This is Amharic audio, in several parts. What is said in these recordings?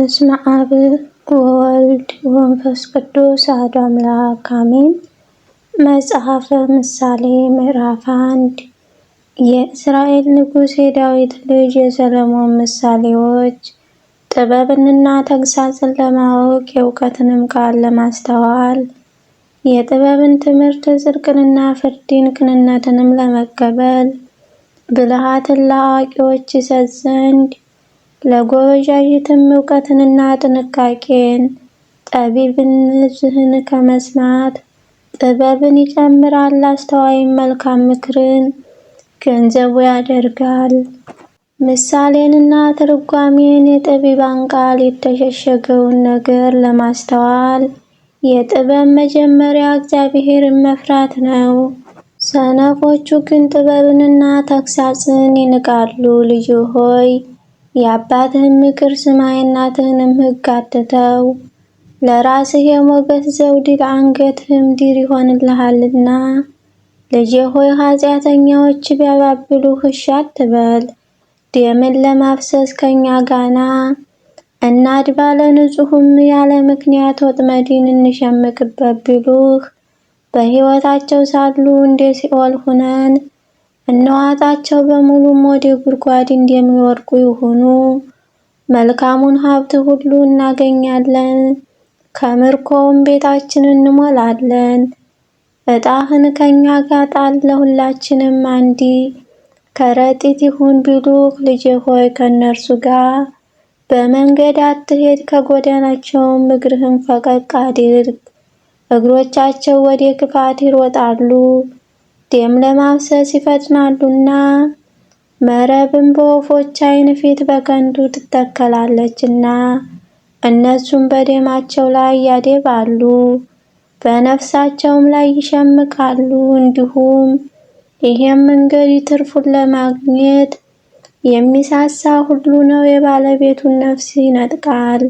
በስመ አብ ወወልድ ወመንፈስ ቅዱስ አሐዱ አምላክ አሜን። መጽሐፈ ምሳሌ ምዕራፍ 1 የእስራኤል ንጉሥ የዳዊት ልጅ የሰሎሞን ምሳሌዎች። ጥበብንና ተግሣጽን ለማወቅ የእውቀትንም ቃል ለማስተዋል፣ የጥበብን ትምህርት ጽድቅንና ፍርድን ቅንነትንም ለመቀበል፣ ብልሃትን ለአዋቂዎች ይሰጥ ዘንድ፣ ለጎበዣዥትም እውቀትንና ጥንቃቄን፣ ጠቢብን ንጽሕን ከመስማት ጥበብን ይጨምራል። አስተዋይም መልካም ምክርን ገንዘቡ ያደርጋል። ምሳሌንና ትርጓሜን የጠቢባን ቃል የተሸሸገውን ነገር ለማስተዋል፣ የጥበብ መጀመሪያ እግዚአብሔርን መፍራት ነው። ሰነፎቹ ግን ጥበብንና ተግሣጽን ይንቃሉ። ልጅ ሆይ የአባትህን ምክር ስማ፣ የእናትህንም ሕግ አትተው። ለራስህ የሞገስ ዘውድ ለአንገትህም ድር ይሆንልሃልና። ልጄ ሆይ ኃጢአተኛዎች ቢያባብሉህ እሺ አትበል። ደምን ለማፍሰስ ከእኛ ጋና እናድባ፣ ለንጹሕም ያለ ምክንያት ወጥመድን እንሸምቅበት ቢሉህ፣ በሕይወታቸው ሳሉ እንደ ሲኦል ሁነን እንዋጣቸው፣ በሙሉም ወደ ጉድጓድ እንደሚወድቁ ይሁኑ። መልካሙን ሀብት ሁሉ እናገኛለን፣ ከምርኮውም ቤታችንን እንሞላለን። ዕጣህን ከእኛ ጋር ጣል፣ ለሁላችንም አንድ ከረጢት ይሁን ቢሉህ፣ ልጄ ሆይ ከእነርሱ ጋር በመንገድ አትሄድ፣ ከጎዳናቸውም እግርህን ፈቀቅ አድርግ። እግሮቻቸው ወደ ክፋት ይሮጣሉ፣ ደም ለማፍሰስ ይፈጥናሉና። መረብም በወፎች ዓይን ፊት በከንቱ ትተከላለችና፣ እነሱም በደማቸው ላይ ያደባሉ፣ በነፍሳቸውም ላይ ይሸምቃሉ። እንዲሁም ይህም መንገድ ትርፉን ለማግኘት የሚሳሳ ሁሉ ነው፣ የባለቤቱን ነፍስ ይነጥቃል።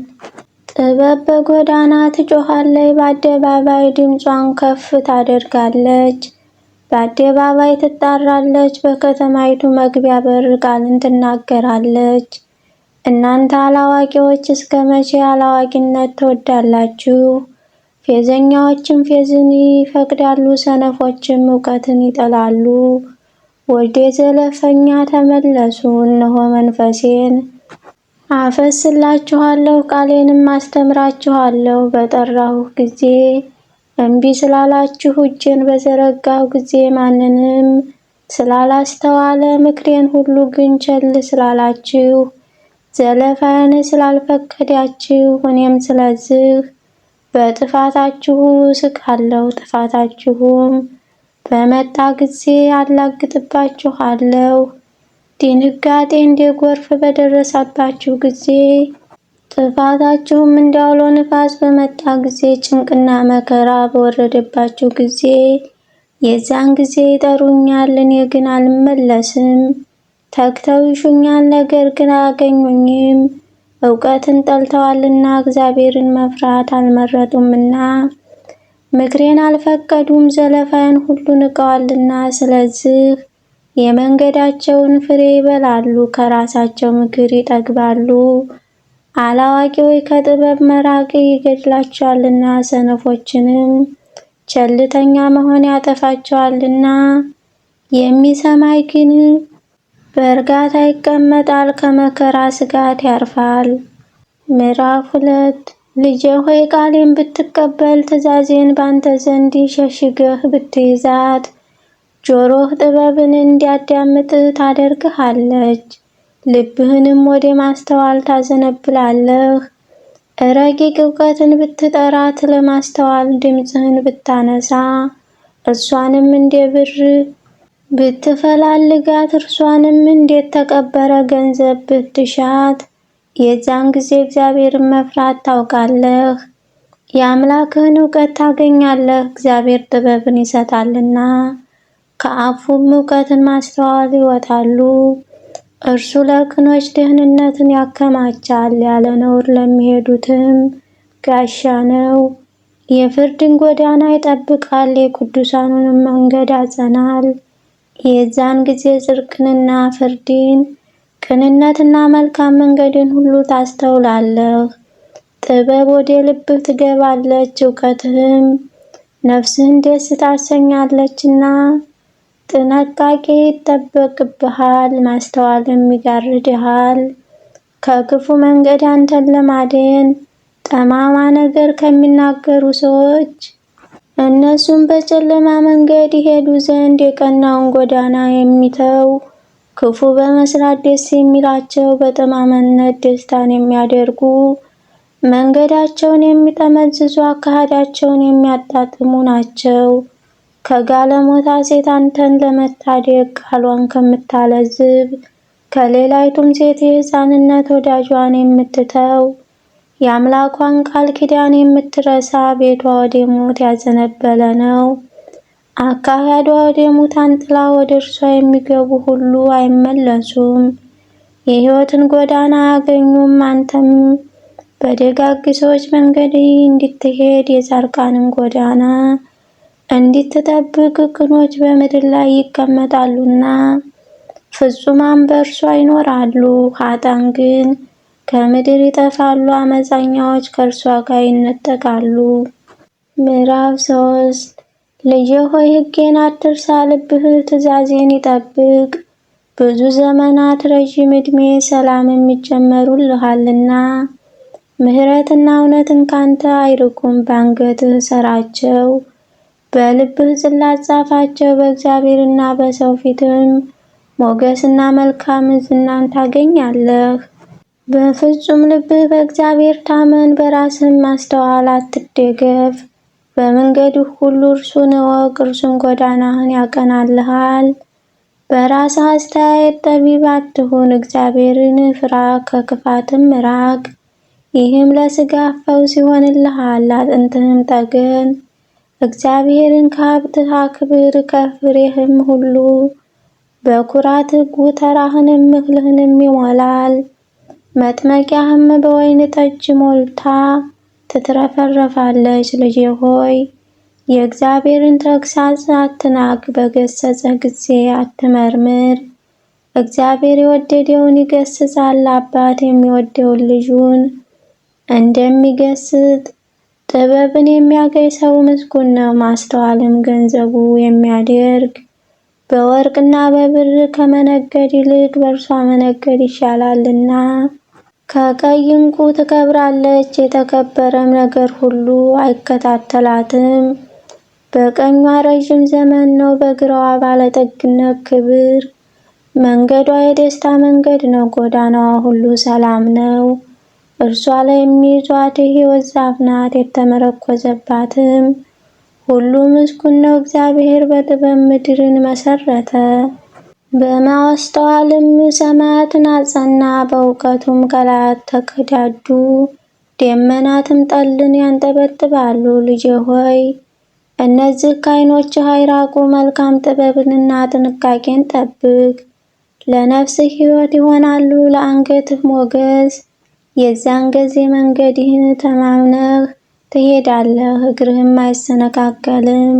ጥበብ በጎዳና ትጮኻለች፣ በአደባባይ ድምጿን ከፍ ታደርጋለች። በአደባባይ ትጣራለች፣ በከተማይቱ መግቢያ በር ቃልን ትናገራለች። እናንተ አላዋቂዎች እስከ መቼ አላዋቂነት ትወዳላችሁ? ፌዘኛዎችም ፌዝን ይፈቅዳሉ፣ ሰነፎችም እውቀትን ይጠላሉ። ወደ ዘለፈኛ ተመለሱ፣ እነሆ መንፈሴን አፈስላችኋለሁ፣ ቃሌንም አስተምራችኋለሁ። በጠራሁህ ጊዜ እምቢ ስላላችሁ፣ እጄን በዘረጋሁ ጊዜ ማንንም ስላላስተዋለ፣ ምክሬን ሁሉ ግን ቸል ስላላችሁ፣ ዘለፋዬን ስላልፈቀዳችሁ፣ እኔም ስለዚህ በጥፋታችሁ እስቃለሁ። ጥፋታችሁም በመጣ ጊዜ አላግጥባችኋለሁ። ድንጋጤ እንደ ጎርፍ በደረሰባችሁ ጊዜ፣ ጥፋታችሁም እንደ አውሎ ነፋስ በመጣ ጊዜ፣ ጭንቅና መከራ በወረደባችሁ ጊዜ፣ የዛን ጊዜ ይጠሩኛል፣ እኔ ግን አልመለስም። ተግተው ይሹኛል፣ ነገር ግን አያገኙኝም። እውቀትን ጠልተዋልና እግዚአብሔርን መፍራት አልመረጡምና፣ ምክሬን አልፈቀዱም፣ ዘለፋዬን ሁሉ ንቀዋልና። ስለዚህ የመንገዳቸውን ፍሬ ይበላሉ፣ ከራሳቸው ምክር ይጠግባሉ። አላዋቂዎች ከጥበብ መራቅ ይገድላቸዋልና፣ ሰነፎችንም ቸልተኛ መሆን ያጠፋቸዋልና። የሚሰማይ ግን በእርጋታ ይቀመጣል፣ ከመከራ ስጋት ያርፋል። ምዕራፍ 2 ልጄ ሆይ ቃሌን ብትቀበል፣ ትእዛዜን ባንተ ዘንድ ሸሽገህ ብትይዛት፣ ጆሮህ ጥበብን እንዲያዳምጥ ታደርግሃለች፣ ልብህንም ወደ ማስተዋል ታዘነብላለህ። ረቂቅ እውቀትን ብትጠራት፣ ለማስተዋል ድምፅህን ብታነሳ፣ እርሷንም እንደ ብር ብትፈላልጋት፣ እርሷንም እንዴት ተቀበረ ገንዘብ ብትሻት፣ የዛን ጊዜ እግዚአብሔርን መፍራት ታውቃለህ፣ የአምላክህን እውቀት ታገኛለህ። እግዚአብሔር ጥበብን ይሰጣልና፣ ከአፉም እውቀትን ማስተዋል ይወጣሉ። እርሱ ለቅኖች ደህንነትን ያከማቻል፣ ያለ ነውር ለሚሄዱትም ጋሻ ነው። የፍርድን ጎዳና ይጠብቃል፣ የቅዱሳኑንም መንገድ ያጸናል። የዛን ጊዜ ጽድቅንና ፍርድን፣ ቅንነትና መልካም መንገድን ሁሉ ታስተውላለህ። ጥበብ ወደ ልብህ ትገባለች፣ እውቀትህም ነፍስህን ደስ ታሰኛለችና። ጥንቃቄ ይጠበቅብሃል፣ ማስተዋልም ይጋርድሃል። ከክፉ መንገድ አንተን ለማዳን ጠማማ ነገር ከሚናገሩ ሰዎች፣ እነሱም በጨለማ መንገድ ይሄዱ ዘንድ የቀናውን ጎዳና የሚተው፣ ክፉ በመስራት ደስ የሚላቸው፣ በጠማማነት ደስታን የሚያደርጉ፣ መንገዳቸውን የሚጠመዝዙ፣ አካሄዳቸውን የሚያጣጥሙ ናቸው። ከጋለሞታ ሴት አንተን ለመታደግ ቃሏን ከምታለዝብ፣ ከሌላይቱም ሴት የሕፃንነት ወዳጇን የምትተው፣ የአምላኳን ቃል ኪዳን የምትረሳ፣ ቤቷ ወደ ሞት ያዘነበለ ነው። አካሄዷ ወደ ሙታን ጥላ፣ ወደ እርሷ የሚገቡ ሁሉ አይመለሱም፣ የሕይወትን ጎዳና አያገኙም። አንተም በደጋግ ሰዎች መንገድ እንድትሄድ የጻድቃንን ጎዳና እንድትጠብቅ፣ ቅኖች በምድር ላይ ይቀመጣሉና ፍጹማን በእርሷ ይኖራሉ። ኃጥአን ግን ከምድር ይጠፋሉ፣ አመፀኛዎች ከእርሷ ጋር ይነጠቃሉ። ምዕራፍ 3 ልጄ ሆይ ሕጌን አትርሳ፣ ልብህ ትእዛዜን ይጠብቅ። ብዙ ዘመናት፣ ረዥም ዕድሜ፣ ሰላምም ይጨመሩልሃልና። ምሕረትና እውነትን ካንተ አይርቁም። በአንገትህ ሰራቸው፣ በልብህ ጽላት ጻፋቸው። በእግዚአብሔርና በሰው ፊትም ሞገስና መልካም ዝናን ታገኛለህ። በፍጹም ልብህ በእግዚአብሔር ታመን፣ በራስህም ማስተዋል አትደገፍ። በመንገድህ ሁሉ እርሱን እወቅ፣ እርሱም ጎዳናህን ያቀናልሃል። በራስህ አስተያየት ጠቢብ አትሁን፣ እግዚአብሔርን ፍራ፣ ከክፋትም ራቅ። ይህም ለሥጋህ ፈውስ ይሆንልሃል፣ አጥንትህም ጠገን። እግዚአብሔርን ከሀብትህ አክብር፣ ከፍሬህም ሁሉ በኩራትህ ጎተራህንም እህልህንም ይሞላል። መጥመቂያህም በወይን ጠጅ ሞልታ ትትረፈረፋለች። ልጄ ሆይ የእግዚአብሔርን ተግሣጽ አትናቅ፣ በገሰጸህ ጊዜ አትመርምር። እግዚአብሔር የወደደውን ይገሥጻል፣ አባት የሚወደውን ልጁን እንደሚገሥጥ። ጥበብን የሚያገኝ ሰው ምስጉን ነው፣ ማስተዋልም ገንዘቡ የሚያደርግ። በወርቅና በብር ከመነገድ ይልቅ በእርሷ መነገድ ይሻላልና። ከቀይ ዕንቁ ትከብራለች፣ የተከበረም ነገር ሁሉ አይከታተላትም። በቀኟ ረዥም ዘመን ነው፣ በግራዋ ባለጠግነት ክብር። መንገዷ የደስታ መንገድ ነው፣ ጎዳናዋ ሁሉ ሰላም ነው። እርሷ ላይ የሚይዟት የሕይወት ዛፍ ናት፣ የተመረኮዘባትም ሁሉ ምስጉን ነው። እግዚአብሔር በጥበብ ምድርን መሰረተ፣ በማስተዋልም ሰማያትን አጸና። በእውቀቱም ቀላያት ተቀዳዱ፣ ደመናትም ጠልን ያንጠበጥባሉ። ልጄ ሆይ እነዚህ ከዓይኖችህ አይራቁ፣ መልካም ጥበብንና ጥንቃቄን ጠብቅ። ለነፍስህ ሕይወት ይሆናሉ፣ ለአንገትህ ሞገስ። የዚያን ጊዜ መንገድህን ተማምነህ ትሄዳለህ፣ እግርህም አይሰነካከልም።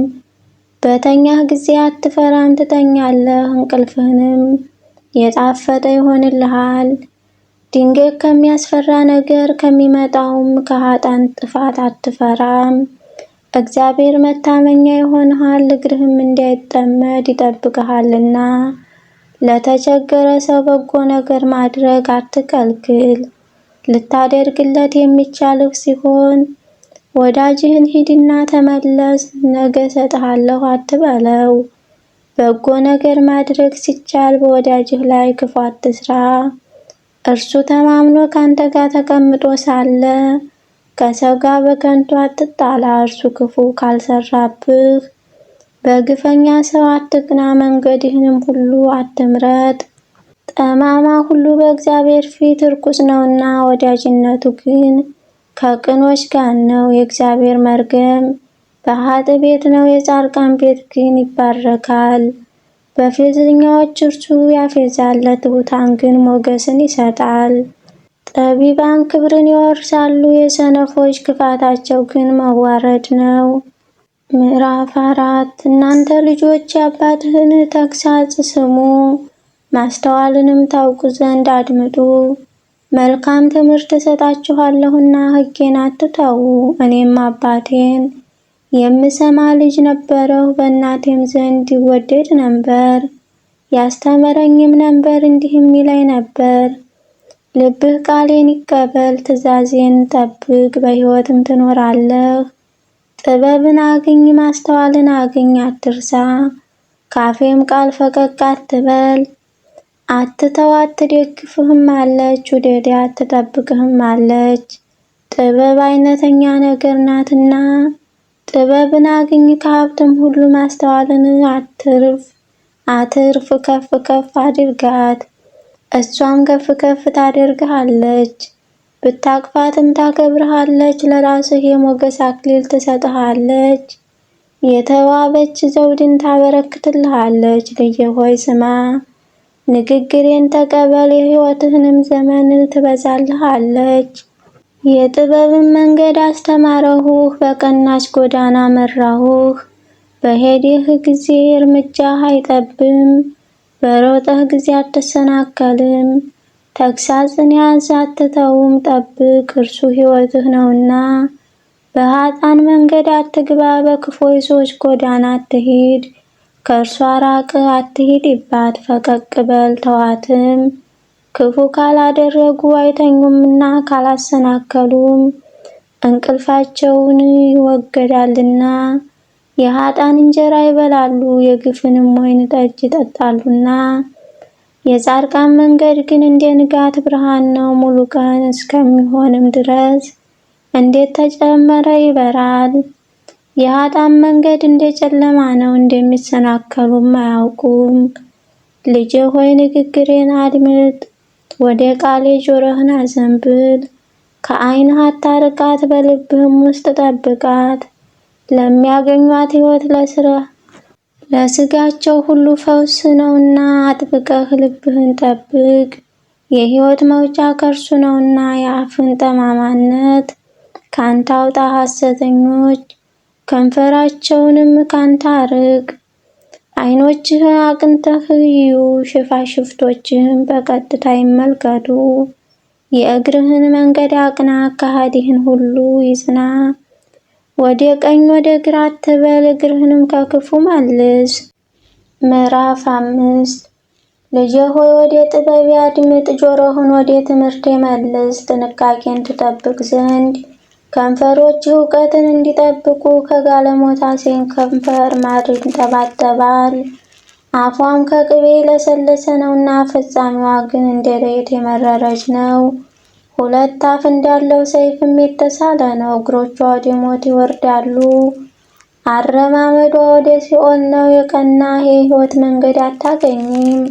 በተኛህ ጊዜ አትፈራም፣ ትተኛለህ፣ እንቅልፍህንም የጣፈጠ ይሆንልሃል። ድንገት ከሚያስፈራ ነገር ከሚመጣውም ከኃጥአን ጥፋት አትፈራም። እግዚአብሔር መታመኛ ይሆንሃል፣ እግርህም እንዳይጠመድ ይጠብቅሃልና። ለተቸገረ ሰው በጎ ነገር ማድረግ አትከልክል። ልታደርግለት የሚቻልህ ሲሆን ወዳጅህን ሂድና ተመለስ፣ ነገ እሰጥሃለሁ አትበለው። በጎ ነገር ማድረግ ሲቻል በወዳጅህ ላይ ክፉ አትስራ። እርሱ ተማምኖ ካንተ ጋር ተቀምጦ ሳለ ከሰው ጋር በከንቱ አትጣላ። እርሱ ክፉ ካልሰራብህ በግፈኛ ሰው አትቅና፣ መንገድህንም ሁሉ አትምረጥ። ጠማማ ሁሉ በእግዚአብሔር ፊት ርኩስ ነውና፣ ወዳጅነቱ ግን ከቅኖች ጋር ነው። የእግዚአብሔር መርገም በኃጥእ ቤት ነው፣ የጻድቃን ቤት ግን ይባረካል። በፌዘኞች እርሱ ያፌዛል፣ ለትሑታን ግን ሞገስን ይሰጣል። ጠቢባን ክብርን ይወርሳሉ፣ የሰነፎች ክፋታቸው ግን መዋረድ ነው። ምዕራፍ 4 እናንተ ልጆች የአባትህን ተግሣጽ ስሙ፣ ማስተዋልንም ታውቁ ዘንድ አድምጡ። መልካም ትምህርት እሰጣችኋለሁና ሕጌን አትተዉ። እኔም አባቴን የምሰማ ልጅ ነበረሁ፣ በእናቴም ዘንድ ይወደድ ነበር። ያስተምረኝም ነበር፣ እንዲህም ይለኝ ነበር፣ ልብህ ቃሌን ይቀበል፣ ትእዛዜን ጠብቅ፣ በሕይወትም ትኖራለህ። ጥበብን አግኝ፣ ማስተዋልን አግኝ፣ አትርሳ። ካፌም ቃል ፈቀቅ አትበል። አትተው፣ አትደግፍህም አለች፣ ውደዳት ትጠብቅህም አለች። ጥበብ አይነተኛ ነገር ናትና ጥበብን አግኝ፣ ከሀብትም ሁሉ ማስተዋልን አትርፍ፣ ከፍ ከፍ አድርጋት፣ እሷም ከፍ ከፍ ታደርግሃለች። ብታቅፋትም ታከብርሃለች፣ ለራስህ የሞገስ አክሊል ትሰጥሃለች፣ የተዋበች ዘውድን ታበረክትልሃለች። ልጄ ሆይ ስማ፣ ንግግሬን ተቀበል፣ የሕይወትህንም ዘመን ትበዛልሃለች። የጥበብን መንገድ አስተማረሁህ፣ በቀናች ጎዳና መራሁህ። በሄድህ ጊዜ እርምጃህ አይጠብም፣ በሮጠህ ጊዜ አትሰናከልም። ተግሣጽን ያዝ አትተውም፣ ጠብቅ፣ እርሱ ሕይወትህ ነውና። በኃጥአን መንገድ አትግባ፣ በክፉዎች ሰዎች ጎዳና አትሂድ። ከእርሷ ራቅ፣ አትሂድባት፣ ፈቀቅ በል ተዋትም። ክፉ ካላደረጉ አይተኙምና ካላሰናከሉም እንቅልፋቸውን ይወገዳልና። የኃጥአን እንጀራ ይበላሉ፣ የግፍንም ወይን ጠጅ ይጠጣሉና። የጻድቃን መንገድ ግን እንደ ንጋት ብርሃን ነው፣ ሙሉ ቀን እስከሚሆንም ድረስ እንዴት ተጨመረ ይበራል። የኃጥአን መንገድ እንደ ጨለማ ነው፣ እንደሚሰናከሉም አያውቁም። ልጄ ሆይ ንግግሬን አድምጥ፣ ወደ ቃሌ ጆሮህን አዘንብል። ከዓይንህ አታርቃት፣ በልብህም ውስጥ ጠብቃት። ለሚያገኟት ሕይወት ለሥጋቸው ሁሉ ፈውስ ነውና አጥብቀህ ልብህን ጠብቅ። የሕይወት መውጫ ከእርሱ ነውና የአፍን ጠማማነት ካንተ አውጣ። ሐሰተኞች ከንፈራቸውንም ካንተ አርቅ። ዓይኖችህን አቅንተህ እዩ፣ ሽፋሽፍቶችህም በቀጥታ ይመልከቱ። የእግርህን መንገድ አቅና፣ አካሄድህን ሁሉ ይጽና። ወደ ቀኝ ወደ ግራ አትበል፣ እግርህንም ከክፉ መልስ። ምዕራፍ 5 ልጄ ሆይ ወደ ጥበቤ አድምጥ፣ ጆሮህን ወደ ትምህርቴ መልስ። ጥንቃቄን ትጠብቅ ዘንድ ከንፈሮችህ እውቀትን እንዲጠብቁ። ከጋለሞታ ሴት ከንፈር ማር ይንጠባጠባል፣ አፏም ከቅቤ የለሰለሰ ነውና፣ ፍጻሜዋ ግን እንደ ሬት የመረረች ነው። ሁለት አፍ እንዳለው ሰይፍም የተሳለ ነው። እግሮቿ ወደ ሞት ይወርዳሉ፣ አረማመዷ ወደ ሲኦል ነው። የቀና የሕይወት መንገድ አታገኝም።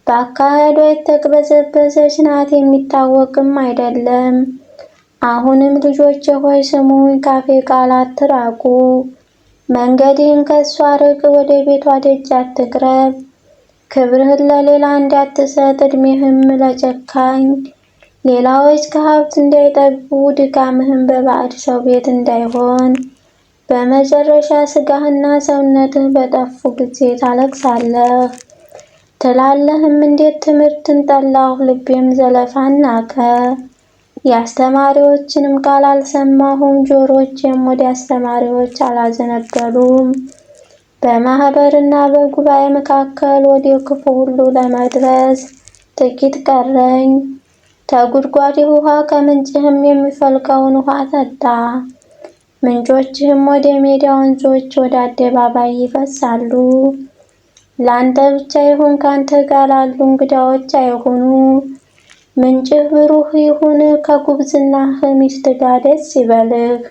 በአካሄዷ የተቅበዘበዘች ናት፣ የሚታወቅም አይደለም። አሁንም ልጆቼ ሆይ ስሙኝ፣ ካፌ ቃል አትራቁ። መንገድህን ከእሷ ርቅ፣ ወደ ቤቷ ደጅ አትቅረብ። ክብርህን ለሌላ እንዳትሰጥ፣ ዕድሜህም ለጨካኝ ሌላዎች ከሀብት እንዳይጠግቡ፣ ድካምህም በባዕድ ሰው ቤት እንዳይሆን። በመጨረሻ ሥጋህና ሰውነትህ በጠፉ ጊዜ ታለቅሳለህ ትላለህም፣ እንዴት ትምህርትን ጠላሁ፣ ልቤም ዘለፋን ናቀ። የአስተማሪዎችንም ቃል አልሰማሁም፣ ጆሮቼም ወደ አስተማሪዎች አላዘነበሉም። በማኅበርና በጉባኤ መካከል ወደ ክፉ ሁሉ ለመድረስ ጥቂት ቀረኝ። ከጉድጓድህ ውሃ ከምንጭህም የሚፈልቀውን ውሃ ጠጣ። ምንጮችህም ወደ ሜዳ፣ ወንዞች ወደ አደባባይ ይፈሳሉ። ለአንተ ብቻ ይሁን፣ ካንተ ጋር ላሉ እንግዳዎች አይሁኑ። ምንጭህ ብሩህ ይሁን፣ ከጉብዝናህ ሚስት ጋር ደስ ይበልህ።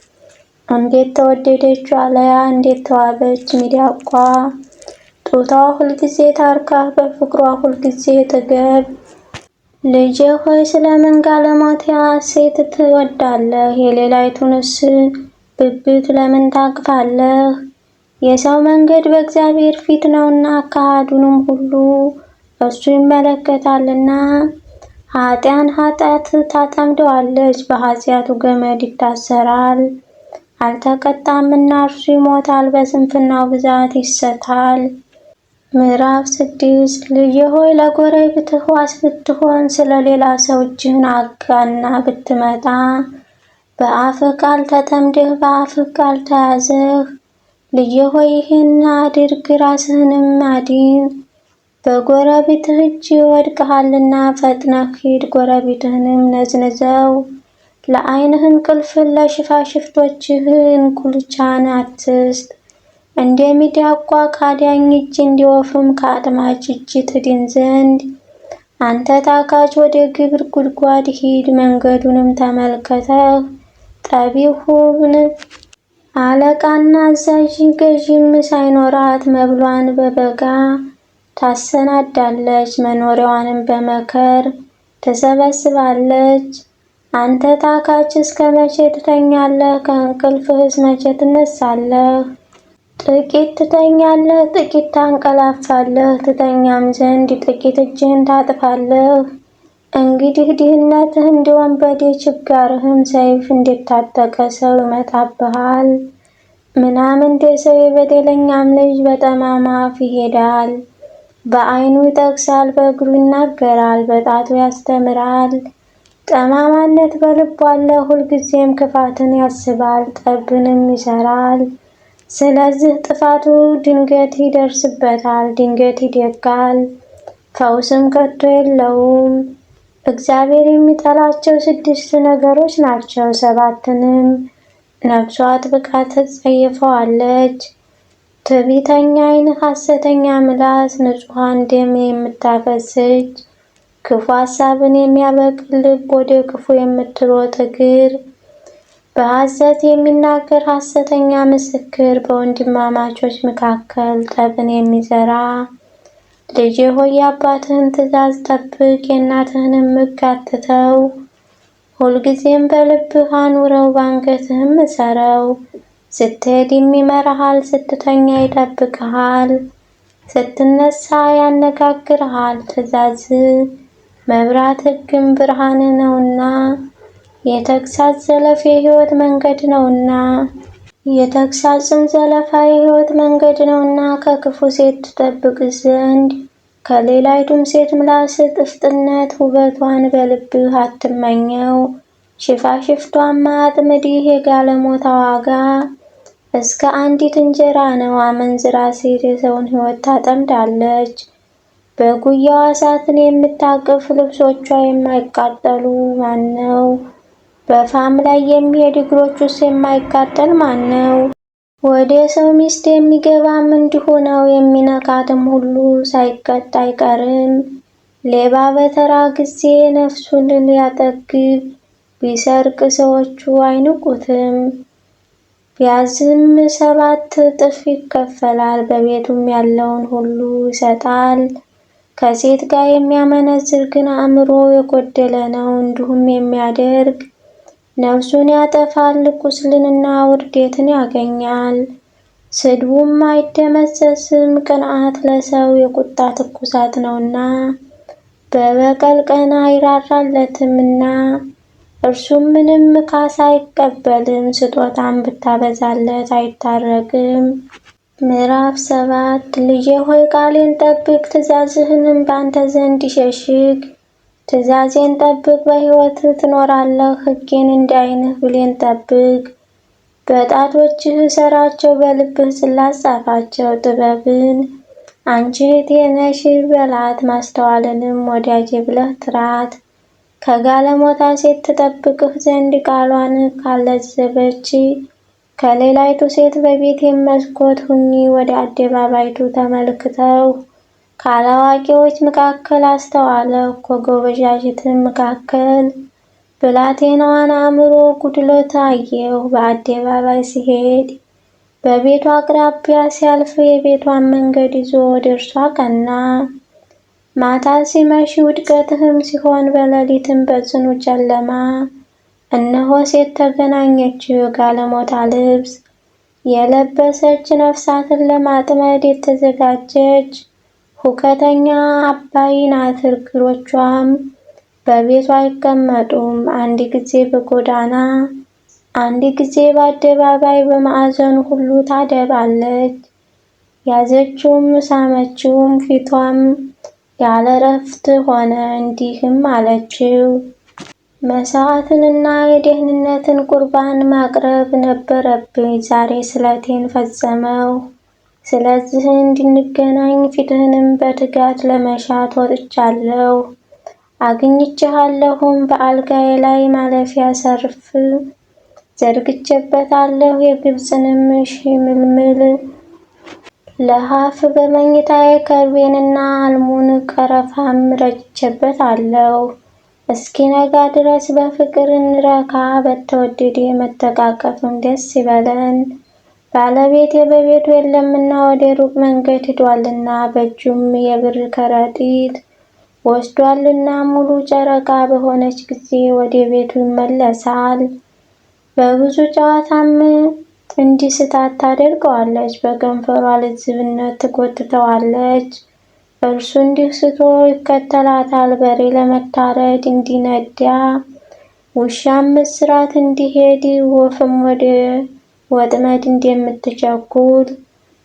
እንዴት ተወደደች ዋልያ፣ እንዴት ተዋበች ሚዳቋ። ጡቷ ሁልጊዜ ታርካህ፣ በፍቅሯ ሁልጊዜ ጥገብ። ልጄ ሆይ ስለምን ጋለሞታ ሴት ትወዳለህ? የሌላይቱንስ ብብት ለምን ታቅፋለህ? የሰው መንገድ በእግዚአብሔር ፊት ነውና አካሄዱንም ሁሉ እሱ ይመለከታልና። ኃጥአን ኃጢአት ታጠምደዋለች፣ በኃጢአቱ ገመድ ይታሰራል። አልተቀጣምና እርሱ ይሞታል፣ በስንፍናው ብዛት ይሰታል። ምዕራፍ 6 ልጄ ሆይ ለጎረቤትህ ዋስ ብትሆን ስለሌላ ሰው እጅህን አጋና ብትመታ በአፍህ ቃል ተጠምደህ በአፍህ ቃል ተያዘህ። ልጄ ሆይ ይህን አድርግ ራስህንም አድን። በጎረቤትህ እጅ ወድቀሃልና ፈጥነህ ሂድ፣ ጎረቤትህንም ነዝንዘው። ለዓይንህ እንቅልፍን ለሽፋሽፍቶችህ እንኩልቻን አትስጥ። እንደ ሚዳቋ ከአዳኝ እጅ እንደ ወፍም ከአጥማጅ እጅ ትድን ዘንድ አንተ ታካች ወደ ግብር ጉድጓድ ሂድ፣ መንገዱንም ተመልከተህ። ጠቢብ ሁን፣ አለቃና አዛዥ ገዥም ሳይኖራት መብሏን በበጋ ታሰናዳለች፣ መኖሪያዋንም በመከር ትሰበስባለች። አንተ ታካች እስከ መቼ ትተኛለህ? ከእንቅልፍህስ መቼ ትነሳለህ? ጥቂት ትተኛለህ፣ ጥቂት ታንቀላፋለህ፣ ትተኛም ዘንድ ጥቂት እጅህን ታጥፋለህ። እንግዲህ ድህነትህ እንደ ወንበዴ ችጋርህም ሰይፍ እንደታጠቀ ሰው ይመጣብሃል። ምናምንቴ ሰው የበደለኛም ልጅ በጠማማ አፍ ይሄዳል። በዓይኑ ይጠቅሳል፣ በእግሩ ይናገራል፣ በጣቱ ያስተምራል። ጠማማነት በልቡ አለ፣ ሁልጊዜም ክፋትን ያስባል፣ ጠብንም ይሰራል። ስለዚህ ጥፋቱ ድንገት ይደርስበታል፣ ድንገት ይደቃል፣ ፈውስም ከቶ የለውም። እግዚአብሔር የሚጠላቸው 6 ነገሮች ናቸው፣ 7ንም ነፍሱ አጥብቃ ትጸየፈዋለች። ትዕቢተኛ ዓይን፣ ሐሰተኛ ምላስ፣ ንጹሐን ደም የምታፈስ እጅ፣ ክፉ ሐሳብን የሚያበቅል ልብ፣ ወደ ክፉ የምትሮጥ እግር፣ በሐሰት የሚናገር ሐሰተኛ ምስክር፣ በወንድማማቾች መካከል ጠብን የሚዘራ። ልጄ ሆይ የአባትህን ትእዛዝ ጠብቅ፣ የእናትህንም ሕግ አትተው። ሁልጊዜም በልብህ አኑረው፣ በአንገትህም እሰረው። ስትሄድም ይመራሃል፣ ስትተኛ ይጠብቅሃል፣ ስትነሳ ያነጋግርሃል። ትእዛዝ መብራት ሕግም ብርሃን ነውና፣ የተግሣጽ ዘለፋ የሕይወት መንገድ ነውና የተግሣጽም ዘለፋ የሕይወት መንገድ ነውና። ከክፉ ሴት ትጠብቅህ ዘንድ ከሌላይቱም ሴት ምላስ ጥፍጥነት ውበቷን በልብህ አትመኘው። ሽፋሽፍቷም አጥምድህ፣ የጋለሞታ ዋጋ እስከ አንዲት እንጀራ ነው። አመንዝራ ሴት የሰውን ሕይወት ታጠምዳለች። በጉያዋ እሳትን የምታቅፍ ልብሶቿ የማይቃጠሉ ማን ነው? በፋም ላይ የሚሄድ እግሮቹስ የማይቃጠል ማን ነው? ወደ ሰው ሚስት የሚገባም እንዲሁ ነው፣ የሚነካትም ሁሉ ሳይቀጣ አይቀርም። ሌባ በተራ ጊዜ ነፍሱን ሊያጠግብ ቢሰርቅ ሰዎቹ አይንቁትም። ቢያዝም 7 እጥፍ ይከፈላል፣ በቤቱም ያለውን ሁሉ ይሰጣል። ከሴት ጋር የሚያመነዝር ግን አእምሮ የጎደለ ነው፣ እንዲሁም የሚያደርግ ነፍሱን ያጠፋል፣ ቁስልንና ውርደትን ያገኛል። ስድቡም አይደመሰስም፣ ቅንዓት ለሰው የቁጣ ትኩሳት ነውና በበቀል ቀን አይራራለትምና እርሱም ምንም ካሳ አይቀበልም። ስጦታም ብታበዛለት አይታረቅም። ምዕራፍ 7 ልጄ ሆይ ቃሌን ጠብቅ፣ ትእዛዝህንም በአንተ ዘንድ ይሸሽግ። ትእዛዜን ጠብቅ፣ በሕይወት ትኖራለህ። ሕጌን እንደ ዓይንህ ብሌን ጠብቅ። በጣቶችህ እሰራቸው፣ በልብህ ጽላት ጻፋቸው። ጥበብን አንቺ እህቴ ነሽ በላት፣ ማስተዋልንም ወዳጄ ብለህ ጥራት። ከጋለሞታ ሴት ትጠብቅህ ዘንድ ቃሏን ካለዘበች ከሌላይቱ ሴት በቤቴም መስኮት ሁኚ። ወደ አደባባይቱ ተመልክተው ካላዋቂዎች መካከል አስተዋለሁ፣ ከጎበዣዝትም መካከል ብላቴናዋን አእምሮ ጉድለት አየሁ። በአደባባይ ሲሄድ በቤቷ አቅራቢያ ሲያልፍ የቤቷን መንገድ ይዞ ወደ እርሷ ቀና። ማታ ሲመሽ ውድቀትህም ሲሆን በሌሊትም በጽኑ ጨለማ እነሆ ሴት ተገናኘችው፣ የጋለሞታ ልብስ የለበሰች ነፍሳትን ለማጥመድ የተዘጋጀች ሁከተኛ አባይ ናት። እግሮቿም በቤቷ አይቀመጡም። አንድ ጊዜ በጎዳና አንድ ጊዜ በአደባባይ በማዕዘኑ ሁሉ ታደባለች። ያዘችውም ሳመችውም፣ ፊቷም ያለ እረፍት ሆነ። እንዲህም አለችው፣ መስዋዕትንና የደህንነትን ቁርባን ማቅረብ ነበረብኝ። ዛሬ ስለቴን ፈጸመው። ስለዚህ እንድንገናኝ ፊትህንም በትጋት ለመሻት ወጥቻለሁ። አግኝቼሃለሁም። በአልጋዬ ላይ ማለፊያ ሰርፍ ዘርግቼበታለሁ። የግብፅንም ሽምልምል ለሀፍ በመኝታዬ ከርቤንና አልሙን ቀረፋም ረጭቼበታለሁ። እስኪነጋ ድረስ በፍቅር እንረካ፣ በተወደደ መተቃቀፍም ደስ ይበለን። ባለቤቴ በቤቱ የለምና ወደ ሩቅ መንገድ ሂዷልና፣ በእጁም የብር ከረጢት ወስዷልና፣ ሙሉ ጨረቃ በሆነች ጊዜ ወደ ቤቱ ይመለሳል። በብዙ ጨዋታም እንዲስታት ታደርገዋለች፣ በከንፈሯ ልዝብነት ትጎትተዋለች። እርሱ እንዲህ ስቶ ይከተላታል። በሬ ለመታረድ እንዲነዳ፣ ውሻም እስራት እንዲሄድ፣ ወፍም ወደ ወጥመድ እንደምትቸኩል፣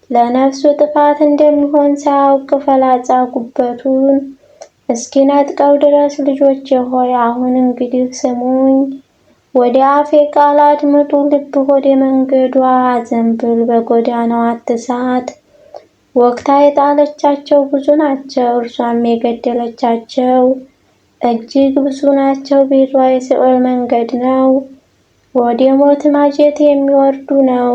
ለነፍሱ ጥፋት እንደሚሆን ሳያውቅ ፈላጻ ጉበቱን እስኪነጥቀው ድረስ ልጆቼ ሆይ አሁን እንግዲህ ስሙኝ። ወደ አፌ ቃል አድምጡ። ልብ ወደ መንገዷ አዘንብል፣ በጎዳናዋ አትሳት። ወግታ የጣለቻቸው ብዙ ናቸው፣ እርሷም የገደለቻቸው እጅግ ብዙ ናቸው። ቤቷ የሲኦል መንገድ ነው፣ ወደ ሞት ማጀት የሚወርዱ ነው።